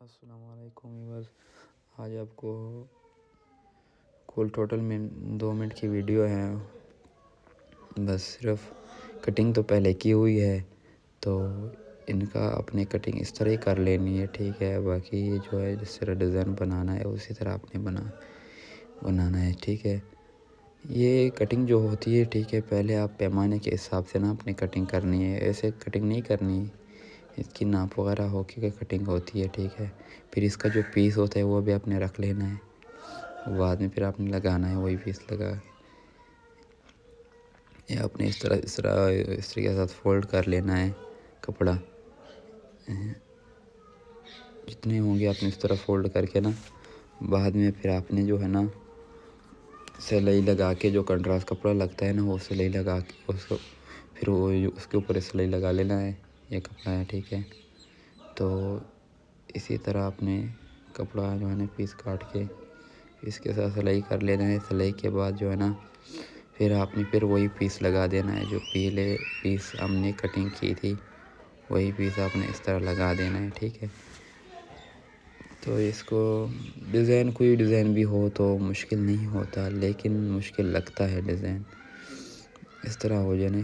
السلام علیکم ویورز، آج آپ کو کل ٹوٹل میں 2 منٹ کی ویڈیو ہے. بس صرف کٹنگ تو پہلے کی ہوئی ہے، تو ان کا اپنی کٹنگ اس طرح ہی کر لینی ہے. ٹھیک ہے، باقی جو ہے جس طرح ڈیزائن بنانا ہے اسی طرح آپ نے بنانا ہے. ٹھیک ہے، یہ کٹنگ جو ہوتی ہے، ٹھیک ہے، پہلے آپ پیمانے کے حساب سے نا اپنی کٹنگ کرنی ہے. ایسے کٹنگ نہیں کرنی، اس کی ناپ وغیرہ ہو کے کٹنگ ہوتی ہے. ٹھیک ہے، پھر اس کا جو پیس ہوتا ہے وہ بھی آپ نے رکھ لینا ہے. بعد میں پھر آپ نے لگانا ہے وہی پیس لگا کے آپ نے اس طرح کے ساتھ فولڈ کر لینا ہے. کپڑا جتنے ہوں گے آپ نے اس طرح فولڈ کر کے نا، بعد میں پھر آپ نے جو ہے نا سلائی لگا کے، جو کنٹراسٹ کپڑا لگتا ہے نا وہ سلائی لگا کے اس کو پھر اس کے اوپر سلائی لگا لینا ہے. یہ کپڑا ہے، ٹھیک ہے. تو اسی طرح آپ نے کپڑا جو ہے نا پیس کاٹ کے اس کے ساتھ سلائی کر لینا ہے. سلائی کے بعد جو ہے نا پھر آپ نے وہی پیس لگا دینا ہے. جو پہلے پیس ہم نے کٹنگ کی تھی وہی پیس آپ نے اس طرح لگا دینا ہے. ٹھیک ہے، تو اس کو کوئی ڈیزائن بھی ہو تو مشکل نہیں ہوتا، لیکن مشکل لگتا ہے ڈیزائن. اس طرح ہو جانے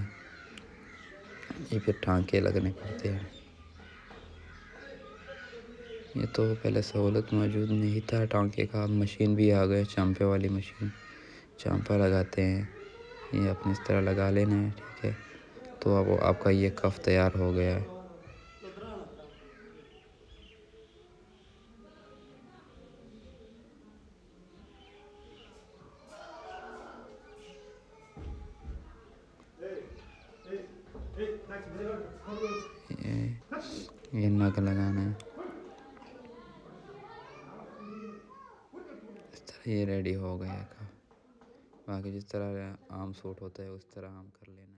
یہ پھر ٹانکے لگنے پڑتے ہیں. یہ تو پہلے سہولت موجود نہیں تھا ٹانکے کا، مشین بھی آ گئے، چانپے والی مشین، چانپا لگاتے ہیں. یہ اپنے اس طرح لگا لینا ہے. ٹھیک ہے، تو اب آپ کا یہ کف تیار ہو گیا ہے. یہ نگ لگانا ہے. اس طرح یہ ریڈی ہو گیا کا. باقی جس طرح عام سوٹ ہوتا ہے اس طرح عام کر لینا.